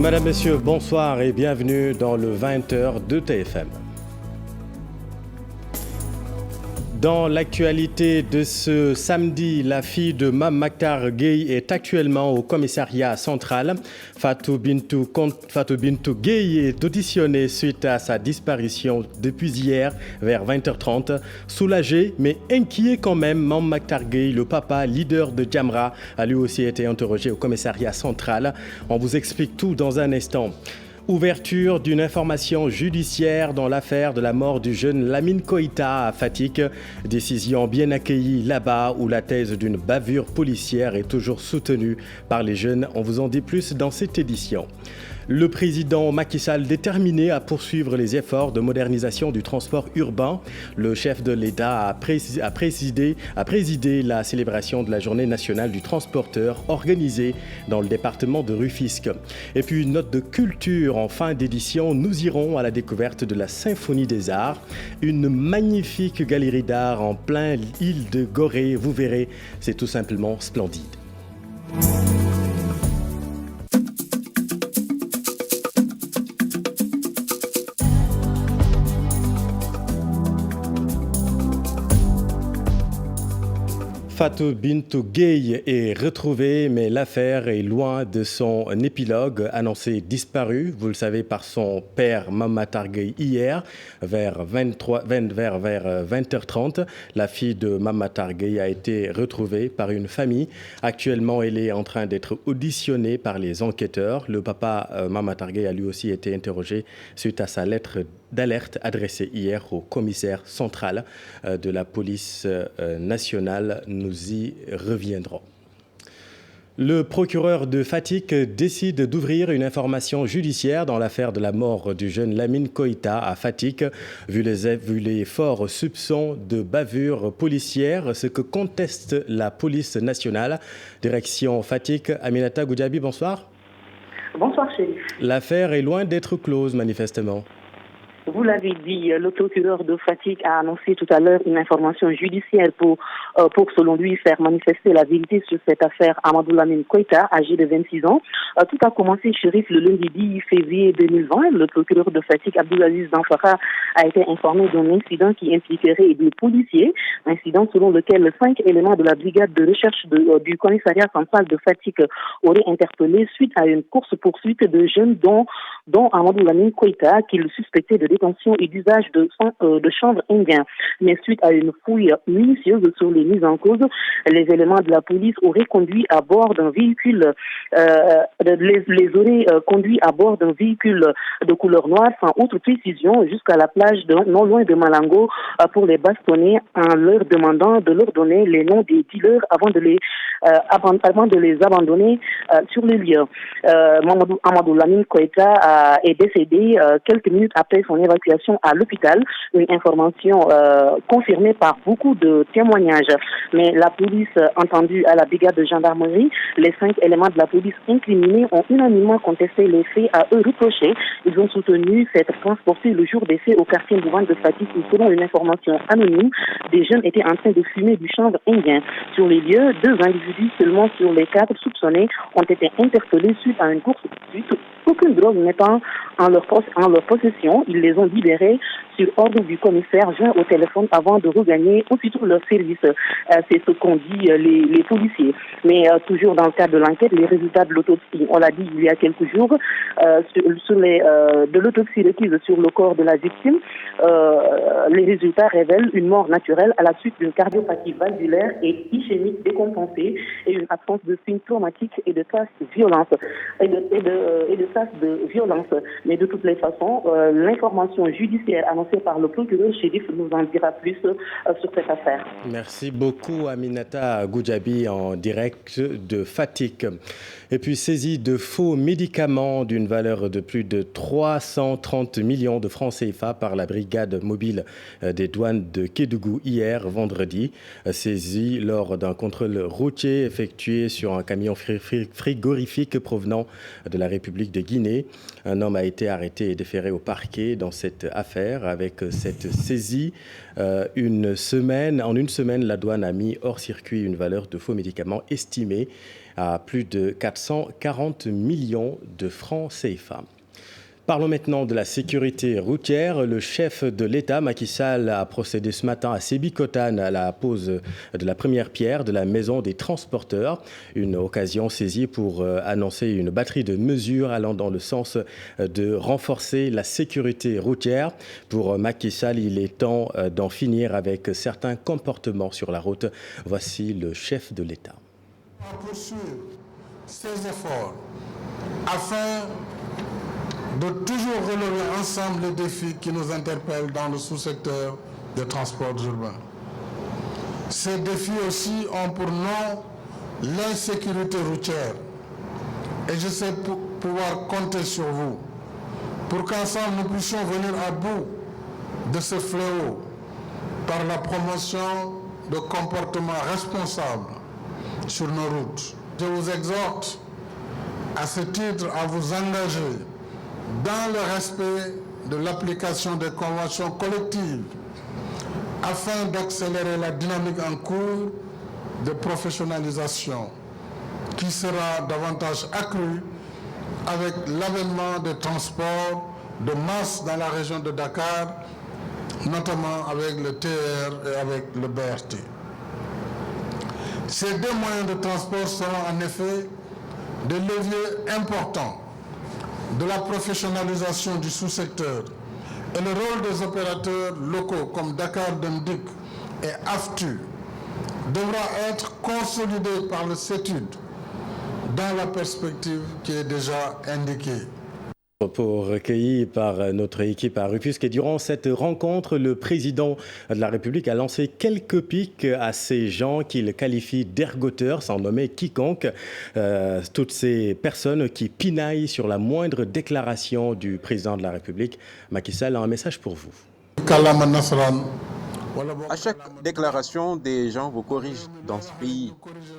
Madame, Messieurs, bonsoir et bienvenue dans le 20h de TFM. Dans l'actualité de ce samedi, la fille de Mame Mactar Gueye est actuellement au commissariat central. Fatou Bintou Gueye est auditionnée suite à sa disparition depuis hier vers 20h30. Soulagé mais inquiet quand même, Mame Mactar Gueye, le papa leader de Jamra, a lui aussi été interrogé au commissariat central. On vous explique tout dans un instant. Ouverture d'une information judiciaire dans l'affaire de la mort du jeune Lamine Koïta à Fatick. Décision bien accueillie là-bas où la thèse d'une bavure policière est toujours soutenue par les jeunes. On vous en dit plus dans cette édition. Le président Macky Sall déterminé à poursuivre les efforts de modernisation du transport urbain. Le chef de l'État a présidé la célébration de la journée nationale du transporteur organisée dans le département de Rufisque. Et puis une note de culture en fin d'édition, nous irons à la découverte de la Symphonie des Arts, une magnifique galerie d'art en plein île de Gorée. Vous verrez, c'est tout simplement splendide. Fatou Bintou Gueye est retrouvée, mais l'affaire est loin de son épilogue, annoncé disparu, vous le savez, par son père Mame Mactar Gueye hier, vers 20h30. La fille de Mame Mactar Gueye a été retrouvée par une famille. Actuellement, elle est en train d'être auditionnée par les enquêteurs. Le papa Mame Mactar Gueye a lui aussi été interrogé suite à sa lettre d'alerte adressée hier au commissaire central de la police nationale. Nous y reviendrons. Le procureur de Fatick décide d'ouvrir une information judiciaire dans l'affaire de la mort du jeune Lamine Koïta à Fatick. Vu les forts soupçons de bavure policière, ce que conteste la police nationale. Direction Fatick, Aminata Goudiaby, bonsoir. Bonsoir, Chérif. L'affaire est loin d'être close, manifestement. Vous l'avez dit, le procureur de Fatick a annoncé tout à l'heure une information judiciaire pour selon lui, faire manifester la vérité sur cette affaire Amadou Lamine Koïta, âgé de 26 ans. Tout a commencé, Chérif, le lundi 10 février 2020. Le procureur de Fatick, Abdoulaziz Danfara, a été informé d'un incident qui impliquerait des policiers. Incident selon lequel 5 éléments de la brigade de recherche du commissariat central de Fatick auraient interpellé suite à une course-poursuite de jeunes dont Amadou Lamine Koïta, qui le suspectait de détention et d'usage de chanvre indien. Mais suite à une fouille minutieuse sur les mises en cause, les éléments de la police auraient conduit à bord d'un véhicule, conduits à bord d'un véhicule de couleur noire sans autre précision jusqu'à la plage non loin de Malango pour les bastonner en leur demandant de leur donner les noms des dealers avant de les abandonner sur les lieux. Amadou Lamine Koïta est décédé quelques minutes après son évacuation à l'hôpital, une information confirmée par beaucoup de témoignages. Mais la police, entendue à la brigade de gendarmerie, les 5 éléments de la police incriminés ont unanimement contesté les faits à eux reprochés. Ils ont soutenu s'être transportés le jour des faits au quartier Bouvane de Fatick où, selon une information anonyme, des jeunes étaient en train de fumer du chanvre indien. Sur les lieux, 2 individus seulement sur les 4 soupçonnés ont été interpellés suite à une course-poursuite. Aucune drogue n'étant en leur possession, ils les ont libérés sur ordre du commissaire joint au téléphone avant de regagner aussitôt leur service. C'est ce qu'ont dit les policiers. Mais toujours dans le cadre de l'enquête, les résultats de l'autopsie, on l'a dit il y a quelques jours, de l'autopsie requise sur le corps de la victime, les résultats révèlent une mort naturelle à la suite d'une cardiopathie valvulaire et ischémique décompensée et une absence de signes traumatiques et de traces de violence. Mais de toutes les façons, l'information judiciaire annoncée par le procureur Chérif nous en dira plus sur cette affaire. Merci beaucoup Aminata Goudiaby en direct de Fatick. Et puis saisie de faux médicaments d'une valeur de plus de 330 millions de francs CFA par la brigade mobile des douanes de Kédougou hier vendredi. Saisie lors d'un contrôle routier effectué sur un camion frigorifique provenant de la République de Guinée. Un homme a été arrêté et déféré au parquet dans cette affaire. Avec cette saisie, en une semaine, la douane a mis hors circuit une valeur de faux médicaments estimée à plus de 440 millions de francs CFA. Parlons maintenant de la sécurité routière. Le chef de l'État, Macky Sall, a procédé ce matin à Sébikotane à la pose de la première pierre de la maison des transporteurs. Une occasion saisie pour annoncer une batterie de mesures allant dans le sens de renforcer la sécurité routière. Pour Macky Sall, il est temps d'en finir avec certains comportements sur la route. Voici le chef de l'État. On va poursuivre ces efforts afin de toujours relever ensemble les défis qui nous interpellent dans le sous-secteur des transports urbains. Ces défis aussi ont pour nom l'insécurité routière. Et je sais pouvoir compter sur vous pour qu'ensemble nous puissions venir à bout de ce fléau par la promotion de comportements responsables sur nos routes. Je vous exhorte à ce titre à vous engager dans le respect de l'application des conventions collectives afin d'accélérer la dynamique en cours de professionnalisation qui sera davantage accrue avec l'avènement des transports de masse dans la région de Dakar, notamment avec le TER et avec le BRT. Ces deux moyens de transport seront en effet des leviers importants de la professionnalisation du sous-secteur et le rôle des opérateurs locaux comme Dakar Dem Dikk et AFTU devra être consolidé par le CETUD dans la perspective qui est déjà indiquée. Pour recueilli par notre équipe à Rufisque. Et durant cette rencontre, le président de la République a lancé quelques piques à ces gens qu'il qualifie d'ergoteurs, sans nommer quiconque. Toutes ces personnes qui pinaillent sur la moindre déclaration du président de la République. Macky Sall a un message pour vous. À chaque déclaration, des gens vous corrigent dans ce pays.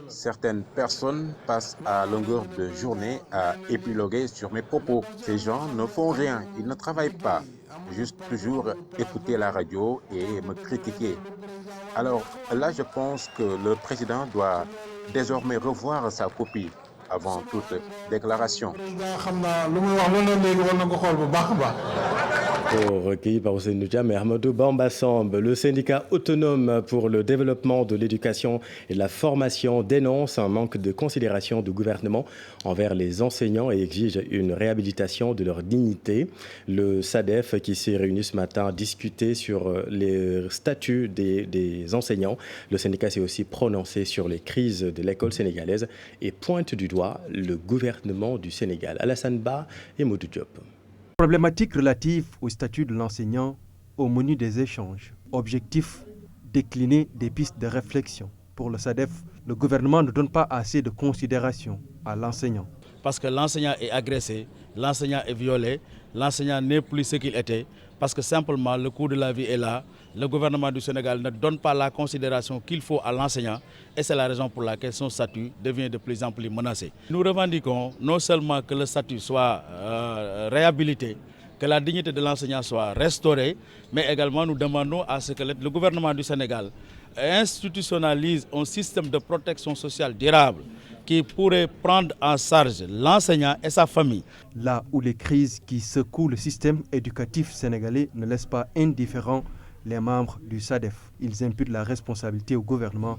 Certaines personnes passent à longueur de journée à épiloguer sur mes propos. Ces gens ne font rien, ils ne travaillent pas, juste toujours écouter la radio et me critiquer. Alors là, je pense que le président doit désormais revoir sa copie avant toute déclaration. Recueilli par Ousseynou Diam et Ahmadou Bamba Samb, le syndicat autonome pour le développement de l'éducation et de la formation dénonce un manque de considération du gouvernement envers les enseignants et exige une réhabilitation de leur dignité. Le SADEF, qui s'est réuni ce matin, a discuté sur les statuts des enseignants. Le syndicat s'est aussi prononcé sur les crises de l'école sénégalaise et pointe du doigt le gouvernement du Sénégal. Alassane Ba et Modou Diop. Problématique relative au statut de l'enseignant au menu des échanges. Objectif, décliner des pistes de réflexion. Pour le SADEF, le gouvernement ne donne pas assez de considération à l'enseignant. Parce que l'enseignant est agressé, l'enseignant est violé, l'enseignant n'est plus ce qu'il était, parce que simplement le coût de la vie est là. Le gouvernement du Sénégal ne donne pas la considération qu'il faut à l'enseignant et c'est la raison pour laquelle son statut devient de plus en plus menacé. Nous revendiquons non seulement que le statut soit réhabilité, que la dignité de l'enseignant soit restaurée, mais également nous demandons à ce que le gouvernement du Sénégal institutionnalise un système de protection sociale durable qui pourrait prendre en charge l'enseignant et sa famille. Là où les crises qui secouent le système éducatif sénégalais ne laissent pas indifférents les membres du SADEF. Ils imputent la responsabilité au gouvernement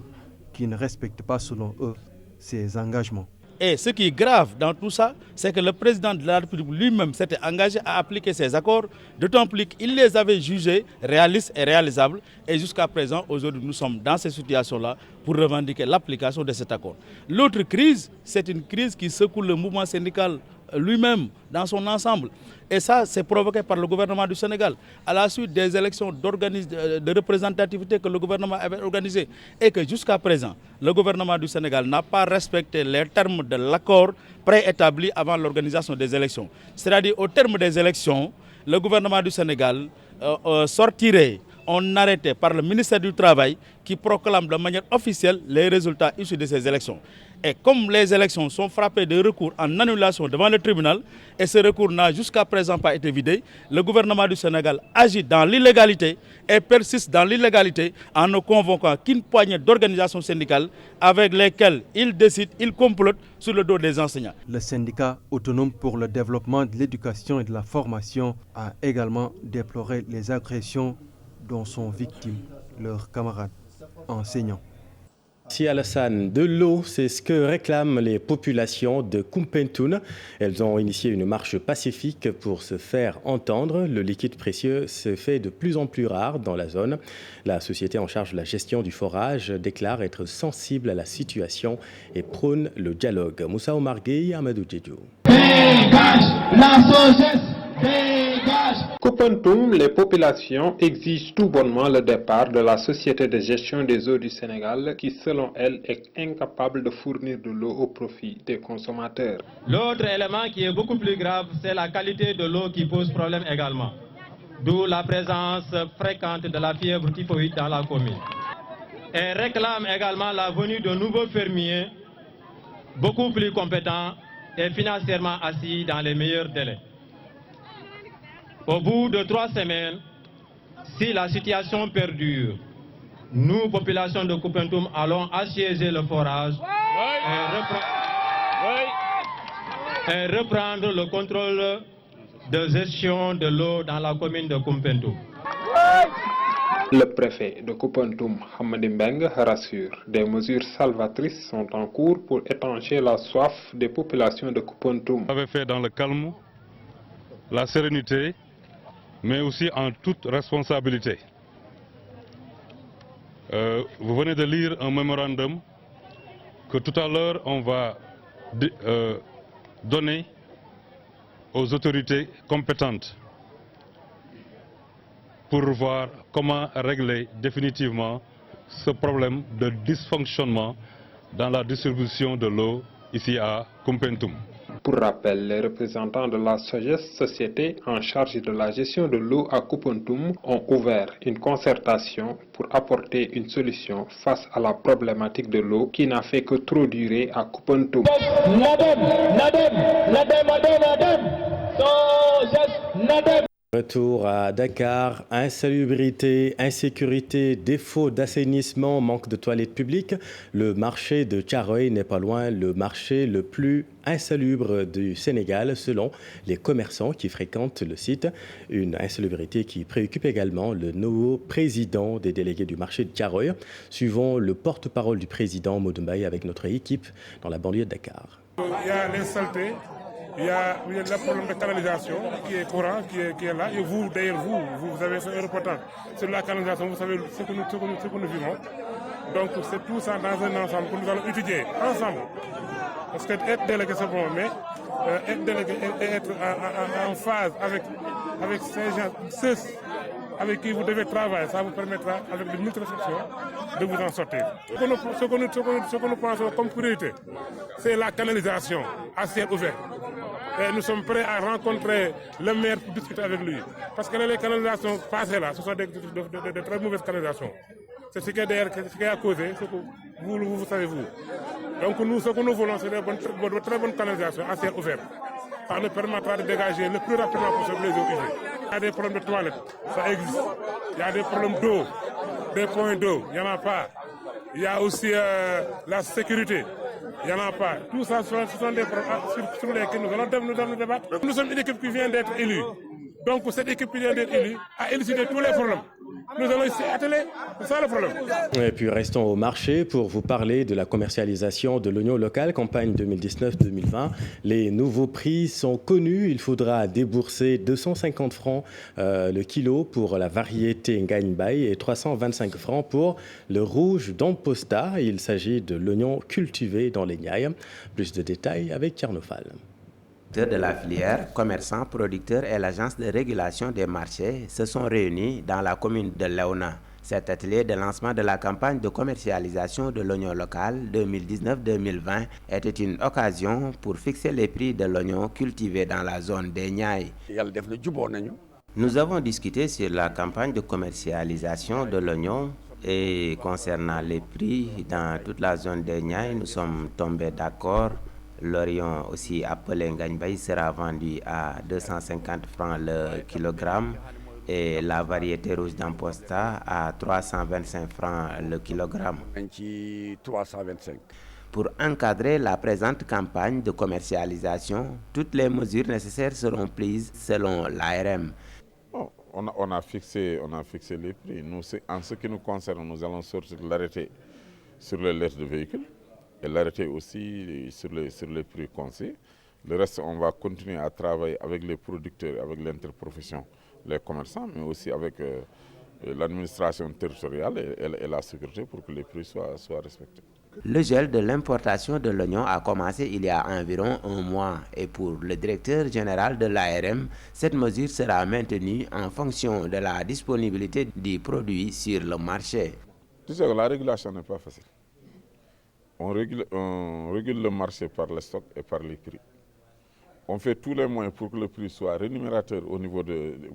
qui ne respecte pas, selon eux, ses engagements. Et ce qui est grave dans tout ça, c'est que le président de la République lui-même s'était engagé à appliquer ces accords, d'autant plus qu'il les avait jugés réalistes et réalisables. Et jusqu'à présent, aujourd'hui, nous sommes dans ces situations-là pour revendiquer l'application de cet accord. L'autre crise, c'est une crise qui secoue le mouvement syndical lui-même dans son ensemble. Et ça, c'est provoqué par le gouvernement du Sénégal à la suite des élections de représentativité que le gouvernement avait organisées et que jusqu'à présent, le gouvernement du Sénégal n'a pas respecté les termes de l'accord préétabli avant l'organisation des élections. C'est-à-dire au terme des élections, le gouvernement du Sénégal sortirait un arrêté par le ministère du Travail qui proclame de manière officielle les résultats issus de ces élections. Et comme les élections sont frappées de recours en annulation devant le tribunal, et ce recours n'a jusqu'à présent pas été vidé, le gouvernement du Sénégal agit dans l'illégalité et persiste dans l'illégalité en ne convoquant qu'une poignée d'organisations syndicales avec lesquelles il décide, il complote sur le dos des enseignants. Le syndicat autonome pour le développement de l'éducation et de la formation a également déploré les agressions dont sont victimes leurs camarades enseignants. Si Alassane, de l'eau, c'est ce que réclament les populations de Koumpentoum. Elles ont initié une marche pacifique pour se faire entendre. Le liquide précieux se fait de plus en plus rare dans la zone. La société en charge de la gestion du forage déclare être sensible à la situation et prône le dialogue. Moussa Omar Gueye, Amadou Djedjou. Dégage la sagesse, dégage. Koumpentoum, les populations exigent tout bonnement le départ de la Société de gestion des eaux du Sénégal qui, selon elle, est incapable de fournir de l'eau au profit des consommateurs. L'autre élément qui est beaucoup plus grave, c'est la qualité de l'eau qui pose problème également. D'où la présence fréquente de la fièvre typhoïde dans la commune. Elle réclame également la venue de nouveaux fermiers beaucoup plus compétents et financièrement assis dans les meilleurs délais. Au bout de 3 semaines, si la situation perdure, nous, population de Koumpentoum, allons assiéger le forage et reprendre le contrôle de gestion de l'eau dans la commune de Koumpentoum. Le préfet de Koumpentoum, Hamadi Mbeng, rassure. Des mesures salvatrices sont en cours pour étancher la soif des populations de Koumpentoum. Vous avez fait dans le calme, la sérénité, mais aussi en toute responsabilité. Vous venez de lire un mémorandum que tout à l'heure on va donner aux autorités compétentes pour voir comment régler définitivement ce problème de dysfonctionnement dans la distribution de l'eau ici à Koumpentoum. Pour rappel, les représentants de la SOGES, société en charge de la gestion de l'eau à Koumpentoum, ont ouvert une concertation pour apporter une solution face à la problématique de l'eau qui n'a fait que trop durer à Koumpentoum. Retour à Dakar, insalubrité, insécurité, défaut d'assainissement, manque de toilettes publiques. Le marché de Thiaroye n'est pas loin le marché le plus insalubre du Sénégal selon les commerçants qui fréquentent le site. Une insalubrité qui préoccupe également le nouveau président des délégués du marché de Thiaroye. Suivons le porte-parole du président Modou Mbaye avec notre équipe dans la banlieue de Dakar. Il y a les saletés. Il y a le problème de canalisation qui est courant, qui est là. Et vous, d'ailleurs, vous avez fait un reportage sur la canalisation, vous savez ce que nous vivons. Donc c'est tout ça dans un ensemble que nous allons étudier ensemble. Parce que être délégué c'est bon, mais être délégué et être en phase avec ces gens, ceux avec qui vous devez travailler, ça vous permettra, avec de multiples réflexions, de vous en sortir. Ce que nous pensons comme priorité, c'est la canalisation à ciel ouvert. Et nous sommes prêts à rencontrer le maire pour discuter avec lui. Parce que les canalisations passées là, ce sont de très mauvaises canalisations. C'est ce qui a causé, ce que vous savez vous. Donc nous, ce que nous voulons, c'est de très bonnes canalisations à ciel ouvert. Ça nous permettra de dégager le plus rapidement possible les eaux usées. Il y a des problèmes de toilettes, ça existe. Il y a des problèmes d'eau, des points d'eau, il n'y en a pas. Il y a aussi la sécurité, il n'y en a pas. Tout ça, ce sont des problèmes sur lesquels nous allons débattre. Nous sommes une équipe qui vient d'être élue. Donc cette équipe qui vient d'être élue a élucidé tous les problèmes. Nous allons ici atteler, c'est ça le problème. Et puis restons au marché pour vous parler de la commercialisation de l'oignon local, campagne 2019-2020. Les nouveaux prix sont connus. Il faudra débourser 250 francs le kilo pour la variété Ngagne Bay et 325 francs pour le rouge d'Amposta. Il s'agit de l'oignon cultivé dans les Niayes. Plus de détails avec Tierno-Fall. De la filière, commerçants, producteurs et l'agence de régulation des marchés se sont réunis dans la commune de Léona. Cet atelier de lancement de la campagne de commercialisation de l'oignon local 2019-2020 était une occasion pour fixer les prix de l'oignon cultivé dans la zone des Niayes. Nous avons discuté sur la campagne de commercialisation de l'oignon Et concernant les prix, dans toute la zone de Niayes, nous sommes tombés d'accord. L'Orion aussi appelé Ngagnbaye sera vendu à 250 francs le kilogramme et la variété rouge d'Amposta à 325 francs le kilogramme. 325. Pour encadrer la présente campagne de commercialisation, toutes les mesures nécessaires seront prises selon l'ARM. On a fixé les prix. Nous, en ce qui nous concerne, nous allons sortir l'arrêté sur les lettres de véhicules et l'arrêté aussi sur les prix conseillés. Le reste, on va continuer à travailler avec les producteurs, avec l'interprofession, les commerçants, mais aussi avec l'administration territoriale et la sécurité pour que les prix soient respectés. Le gel de l'importation de l'oignon a commencé il y a environ un mois et pour le directeur général de l'ARM, cette mesure sera maintenue en fonction de la disponibilité du produit sur le marché. Tu sais que la régulation n'est pas facile. On régule le marché par le stock et par les prix. On fait tous les moyens pour que le prix soit rémunérateur au niveau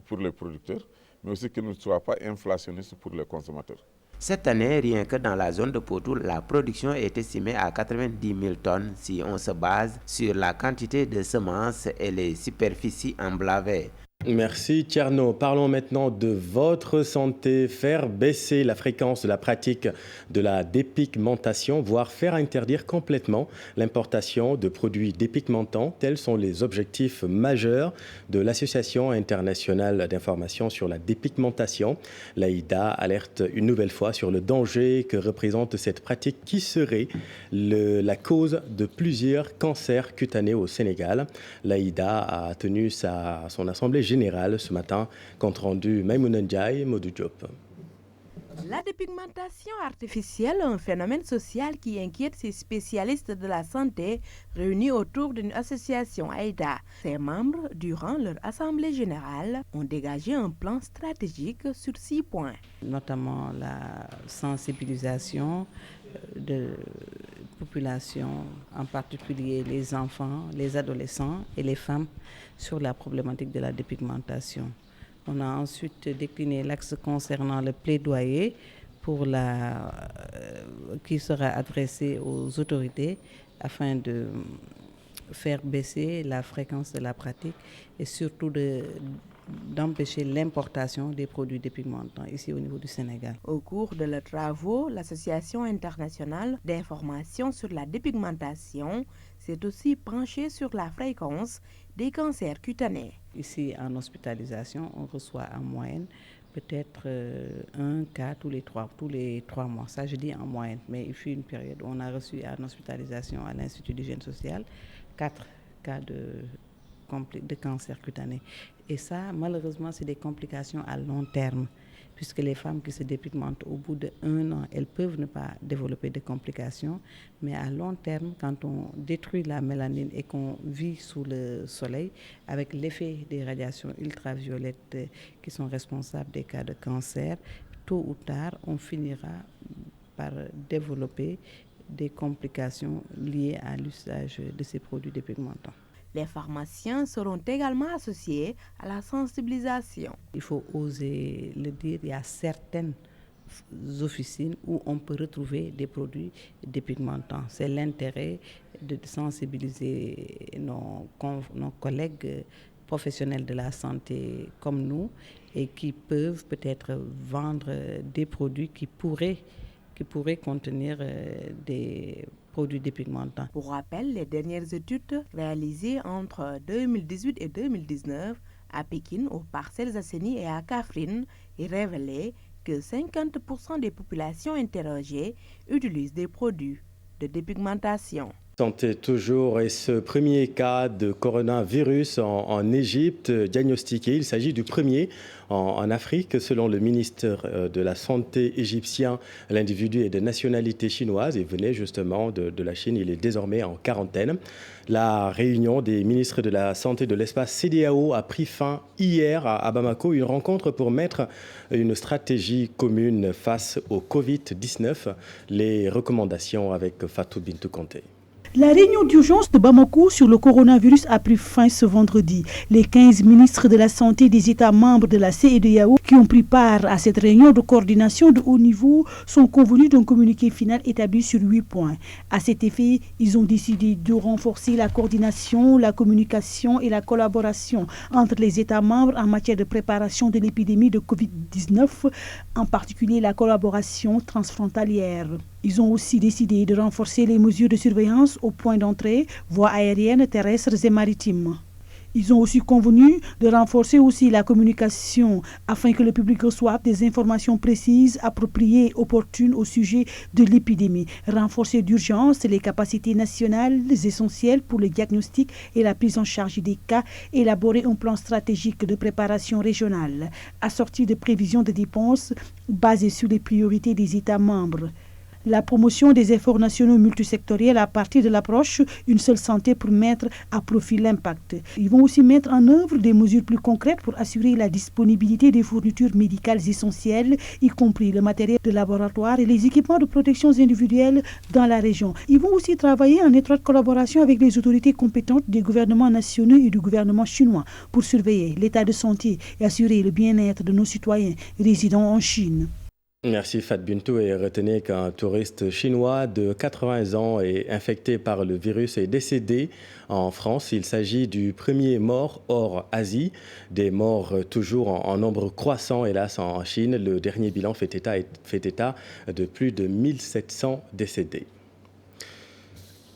pour les producteurs, mais aussi qu'il ne soit pas inflationniste pour les consommateurs. Cette année, rien que dans la zone de Potou, la production est estimée à 90 000 tonnes si on se base sur la quantité de semences et les superficies emblavées. Merci Tierno. Parlons maintenant de votre santé. Faire baisser la fréquence de la pratique de la dépigmentation, voire faire interdire complètement l'importation de produits dépigmentants. Tels sont les objectifs majeurs de l'Association internationale d'information sur la dépigmentation. L'AIDA alerte une nouvelle fois sur le danger que représente cette pratique qui serait la cause de plusieurs cancers cutanés au Sénégal. L'AIDA a tenu son assemblée générale ce matin, compte rendu Maïmouna Ndiaye, Modou Diop. La dépigmentation artificielle, un phénomène social qui inquiète ces spécialistes de la santé réunis autour d'une association AIDA. Ses membres, durant leur assemblée générale, ont dégagé un plan stratégique sur 6 points. Notamment la sensibilisation de population, en particulier les enfants, les adolescents et les femmes, sur la problématique de la dépigmentation. On a ensuite décliné l'axe concernant le plaidoyer qui sera adressé aux autorités afin de faire baisser la fréquence de la pratique et surtout d'empêcher l'importation des produits dépigmentants ici au niveau du Sénégal. Au cours de leurs travaux, l'Association internationale d'information sur la dépigmentation s'est aussi penchée sur la fréquence des cancers cutanés. Ici, en hospitalisation, on reçoit en moyenne peut-être un cas tous les 3 mois. Ça, je dis en moyenne, mais il fut une période où on a reçu en hospitalisation à l'Institut d'hygiène sociale 4 cas de cancer cutané. Et ça, malheureusement, c'est des complications à long terme, puisque les femmes qui se dépigmentent au bout d'1 an, elles peuvent ne pas développer de complications, mais à long terme, quand on détruit la mélanine et qu'on vit sous le soleil, avec l'effet des radiations ultraviolettes qui sont responsables des cas de cancer, tôt ou tard, on finira par développer des complications liées à l'usage de ces produits dépigmentants. Les pharmaciens seront également associés à la sensibilisation. Il faut oser le dire, il y a certaines officines où on peut retrouver des produits dépigmentants. C'est l'intérêt de sensibiliser nos collègues professionnels de la santé comme nous et qui peuvent peut-être vendre des produits qui pourraient contenir des produits dépigmentants. Pour rappel, les dernières études réalisées entre 2018 et 2019 à Pékin, aux Parcelles Assainies et à Kaffrine révélaient que 50% des populations interrogées utilisent des produits de dépigmentation. Santé toujours, et ce premier cas de coronavirus en Égypte diagnostiqué, il s'agit du premier en Afrique. Selon le ministre de la Santé égyptien, l'individu est de nationalité chinoise et venait justement de la Chine. Il est désormais en quarantaine. La réunion des ministres de la Santé de l'espace CEDEAO a pris fin hier à Bamako, une rencontre pour mettre une stratégie commune face au Covid-19. Les recommandations avec Fatou Bintou Conté. La réunion d'urgence de Bamako sur le coronavirus a pris fin ce vendredi. Les 15 ministres de la Santé des États membres de la CEDEAO qui ont pris part à cette réunion de coordination de haut niveau sont convenus d'un communiqué final établi sur 8 points. À cet effet, ils ont décidé de renforcer la coordination, la communication et la collaboration entre les États membres en matière de préparation de l'épidémie de Covid-19, en particulier la collaboration transfrontalière. Ils ont aussi décidé de renforcer les mesures de surveillance aux points d'entrée, voies aériennes, terrestres et maritimes. Ils ont aussi convenu de renforcer aussi la communication afin que le public reçoive des informations précises, appropriées, opportunes au sujet de l'épidémie. Renforcer d'urgence les capacités nationales essentielles pour le diagnostic et la prise en charge des cas. Élaborer un plan stratégique de préparation régionale, assorti de prévisions de dépenses basées sur les priorités des États membres. La promotion des efforts nationaux multisectoriels à partir de l'approche une seule santé pour mettre à profit l'impact. Ils vont aussi mettre en œuvre des mesures plus concrètes pour assurer la disponibilité des fournitures médicales essentielles, y compris le matériel de laboratoire et les équipements de protection individuelle dans la région. Ils vont aussi travailler en étroite collaboration avec les autorités compétentes des gouvernements nationaux et du gouvernement chinois pour surveiller l'état de santé et assurer le bien-être de nos citoyens résidant en Chine. Merci Fat Bintou, et retenez qu'un touriste chinois de 80 ans est infecté par le virus et décédé en France. Il s'agit du premier mort hors Asie, des morts toujours en nombre croissant hélas en Chine. Le dernier bilan fait état de plus de 1700 décédés.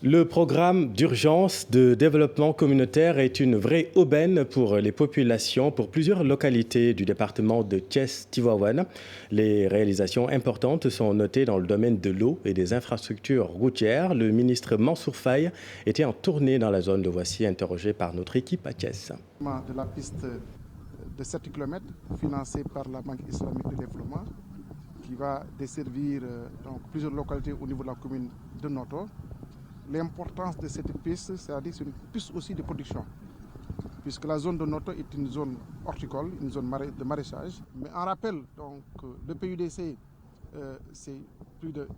Le programme d'urgence de développement communautaire est une vraie aubaine pour les populations, pour plusieurs localités du département de Thiès-Tivaouane. Les réalisations importantes sont notées dans le domaine de l'eau et des infrastructures routières. Le ministre Mansour Faye était en tournée dans la zone. Le voici interrogé par notre équipe à Thiès. De la piste de 7 km financée par la Banque islamique de développement qui va desservir donc, plusieurs localités au niveau de la commune de Noto. L'importance de cette piste, c'est-à-dire c'est une piste aussi de production, puisque la zone de Noto est une zone horticole, une zone de maraîchage. Mais en rappel, donc, le PUDC, c'est plus de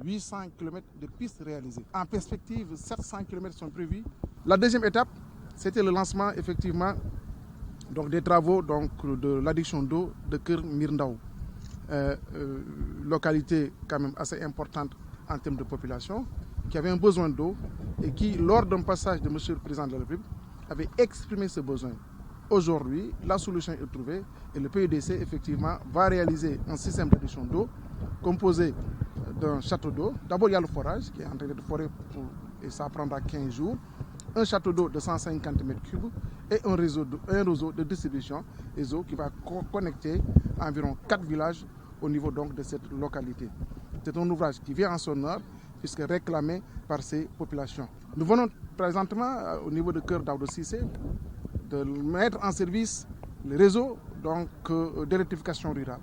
800 km de pistes réalisées. En perspective, 700 km sont prévus. La deuxième étape, c'était le lancement effectivement donc, des travaux donc, de l'adduction d'eau de Keur Mirndao, localité quand même assez importante en termes de population, qui avait un besoin d'eau et qui, lors d'un passage de M. le Président de la République, avait exprimé ce besoin. Aujourd'hui, la solution est trouvée et le PUDC, effectivement, va réaliser un système d'adduction d'eau composé d'un château d'eau. D'abord, il y a le forage qui est en train de forer et ça prendra 15 jours. Un château d'eau de 150 m3 et un réseau de distribution des eaux qui va connecter environ 4 villages au niveau donc de cette localité. C'est un ouvrage qui vient en son heure, puisque réclamé par ces populations. Nous venons présentement au niveau de Keur Daouda Cissé de mettre en service le réseau d'électrification rurale.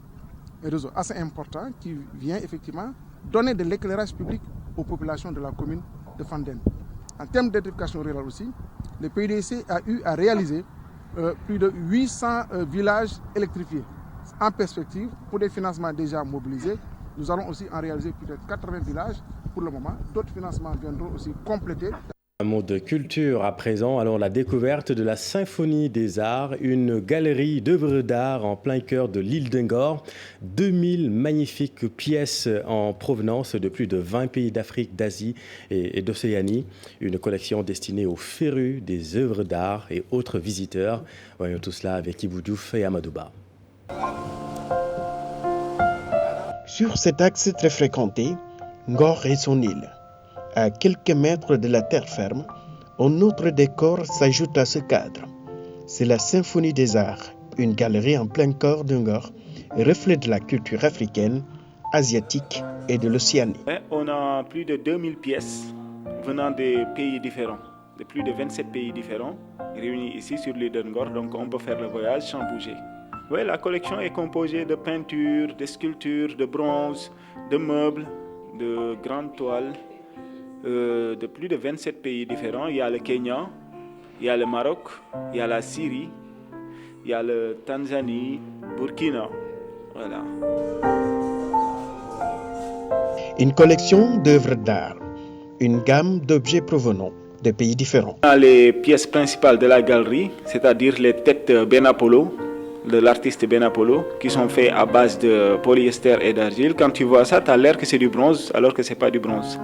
Un réseau assez important qui vient effectivement donner de l'éclairage public aux populations de la commune de Fandène. En termes d'électrification rurale aussi, le PUDC a eu à réaliser plus de 800 villages électrifiés. En perspective, pour des financements déjà mobilisés, nous allons aussi en réaliser plus de 80 villages pour le moment. D'autres financements viendront aussi compléter. Un mot de culture à présent. Alors la découverte de la Symphonie des Arts, une galerie d'œuvres d'art en plein cœur de l'île d'Ingor. 2000 magnifiques pièces en provenance de plus de 20 pays d'Afrique, d'Asie et d'Océanie. Une collection destinée aux férus des œuvres d'art et autres visiteurs. Voyons tout cela avec Ibou Diouf et Amadouba. Sur cet axe très fréquenté, Ngor et son île. À quelques mètres de la terre ferme, un autre décor s'ajoute à ce cadre. C'est la Symphonie des Arts, une galerie en plein cœur de Ngor, reflet de la culture africaine, asiatique et de l'Océanie. On a plus de 2000 pièces venant de pays différents, de plus de 27 pays différents, réunis ici sur l'île de Ngor, donc on peut faire le voyage sans bouger. Oui, la collection est composée de peintures, de sculptures, de bronze, de meubles, de grandes toiles, de plus de 27 pays différents. Il y a le Kenya, il y a le Maroc, il y a la Syrie, il y a le Tanzanie, Burkina. Voilà. Une collection d'œuvres d'art, une gamme d'objets provenant de pays différents. Les pièces principales de la galerie, c'est-à-dire les têtes Ben Apollo, de l'artiste Ben Apollo, qui sont faites à base de polyester et d'argile. Quand tu vois ça, tu as l'air que c'est du bronze, alors que ce n'est pas du bronze.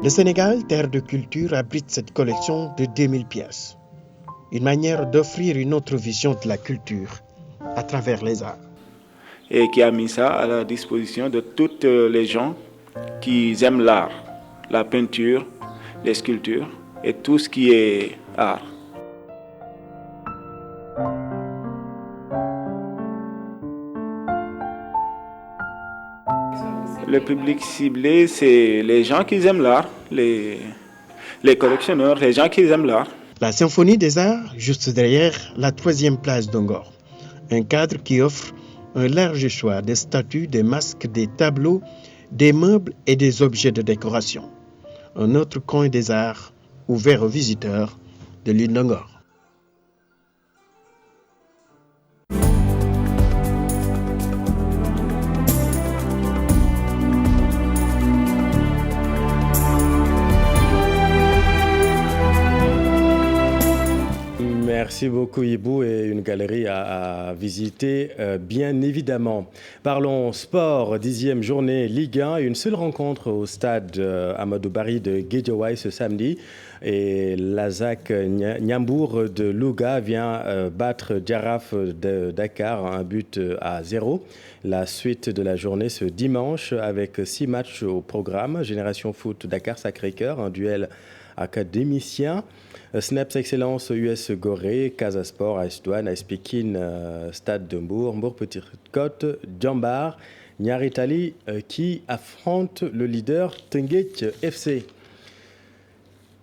Le Sénégal, terre de culture, abrite cette collection de 2000 pièces. Une manière d'offrir une autre vision de la culture à travers les arts. Et qui a mis ça à la disposition de toutes les gens qui aiment l'art, la peinture, les sculptures et tout ce qui est art. Le public ciblé, c'est les gens qui aiment l'art, les collectionneurs, les gens qui aiment l'art. La Symphonie des Arts, juste derrière la 3e place d'Ongor. Un cadre qui offre un large choix des statues, des masques, des tableaux, des meubles et des objets de décoration. Un autre coin des arts ouvert aux visiteurs de l'île d'Ongor. Merci beaucoup Ibou et une galerie à visiter bien évidemment. Parlons sport, 10e journée Ligue 1, une seule rencontre au stade Amadou Barry de Guédiawaye ce samedi. Et l'ASAC Niambour de Louga vient battre Jaraaf de Dakar, un but à 0. La suite de la journée ce dimanche avec 6 matchs au programme. Génération Foot Dakar Sacré-Cœur, un duel académicien. Snaps Excellence US Gorée, Casa Sport, AS Douanes, AS Pikine, Stade de Mbour, Mbour Petite Côte, Djambar, Niary Tally qui affronte le leader Teungueth FC.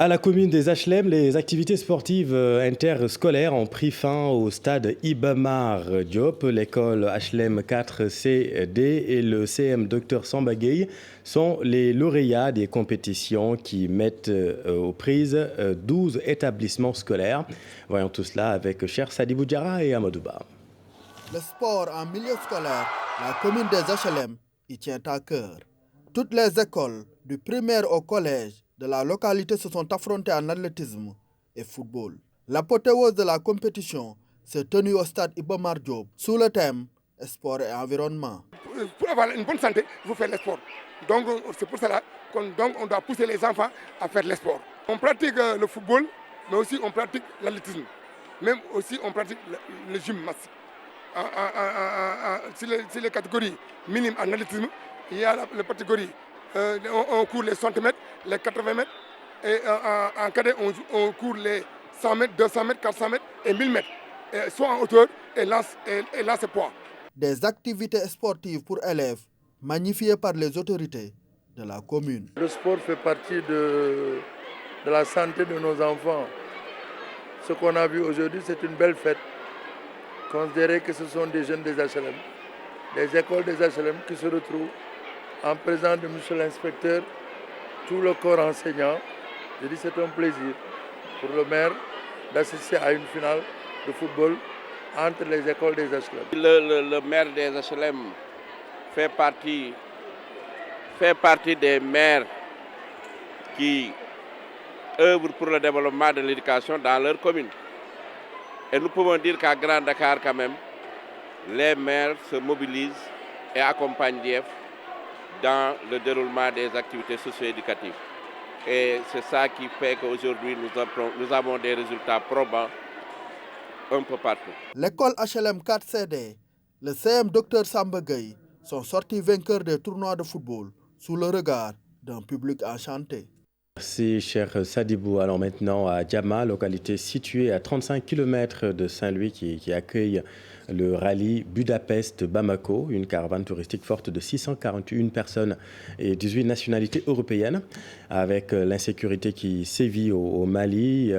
À la commune des HLM, les activités sportives interscolaires ont pris fin au stade Iba Mar Diop. L'école HLM 4CD et le CM Dr Samba Gueye sont les lauréats des compétitions qui mettent aux prises 12 établissements scolaires. Voyons tout cela avec Cher Sadibou Diarra et Amadou Ba. Le sport en milieu scolaire, la commune des HLM y tient à cœur. Toutes les écoles, du primaire au collège, de la localité se sont affrontés en athlétisme et football. L'apothéose de la compétition s'est tenue au stade Iba Mar Diop sous le thème sport et environnement. Pour avoir une bonne santé, il faut faire le sport. Donc c'est pour cela qu'on doit pousser les enfants à faire le sport. On pratique le football, mais aussi on pratique l'athlétisme. Même aussi on pratique le gymnastique. Sur les catégories minimes en athlétisme, il y a la catégorie on court les 100 mètres, les 80 mètres, et en cadet, on court les 100 mètres, 200 mètres, 400 mètres et 1000 mètres, soit en hauteur et lance poids. Des activités sportives pour élèves magnifiées par les autorités de la commune. Le sport fait partie de la santé de nos enfants. Ce qu'on a vu aujourd'hui, c'est une belle fête. Considérez que ce sont des jeunes des HLM, des écoles des HLM qui se retrouvent en présence de monsieur l'inspecteur, tout le corps enseignant. Je dis c'est un plaisir pour le maire d'assister à une finale de football entre les écoles des HLM. Le maire des HLM fait partie des maires qui œuvrent pour le développement de l'éducation dans leur commune. Et nous pouvons dire qu'à Grand Dakar quand même, les maires se mobilisent et accompagnent l'IEF dans le déroulement des activités socio-éducatives. Et c'est ça qui fait qu'aujourd'hui nous avons des résultats probants un peu partout. L'école HLM 4CD, le CM Dr Samba Gueye sont sortis vainqueurs des tournois de football sous le regard d'un public enchanté. Merci, cher Sadibou. Alors maintenant à Diama, localité située à 35 km de Saint-Louis qui accueille le rallye Budapest-Bamako, une caravane touristique forte de 641 personnes et 18 nationalités européennes. Avec l'insécurité qui sévit au Mali,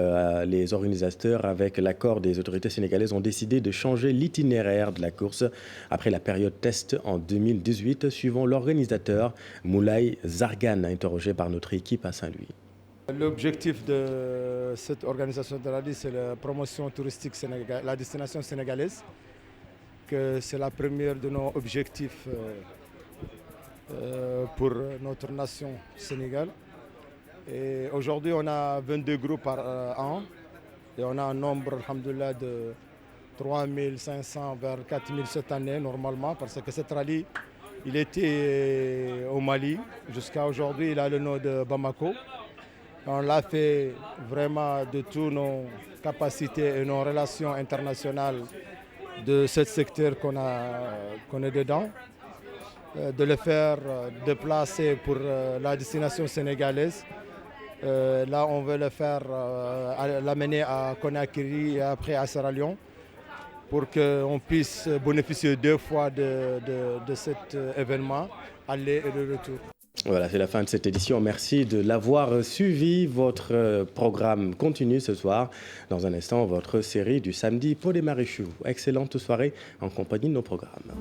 les organisateurs, avec l'accord des autorités sénégalaises, ont décidé de changer l'itinéraire de la course après la période test en 2018, suivant l'organisateur Moulay Zargan, interrogé par notre équipe à Saint-Louis. L'objectif de cette organisation de rallye, c'est la promotion touristique, la destination sénégalaise. que c'est la première de nos objectifs pour notre nation Sénégal. Et aujourd'hui, on a 22 groupes par an et on a un nombre, alhamdoulilah, de 3500 vers 4000 cette année normalement, parce que cette rallye, il était au Mali. Jusqu'à aujourd'hui, il a le nom de Bamako. On l'a fait vraiment de toutes nos capacités et nos relations internationales de ce secteur qu'on est dedans. De le faire déplacer pour la destination sénégalaise. Là, on veut le faire, l'amener à Conakry et après à Sierra Leone pour qu'on puisse bénéficier 2 fois de cet événement, aller et de retour. Voilà, c'est la fin de cette édition. Merci de l'avoir suivi. Votre programme continue ce soir. Dans un instant, votre série du samedi Pod et Marichou. Excellente soirée en compagnie de nos programmes.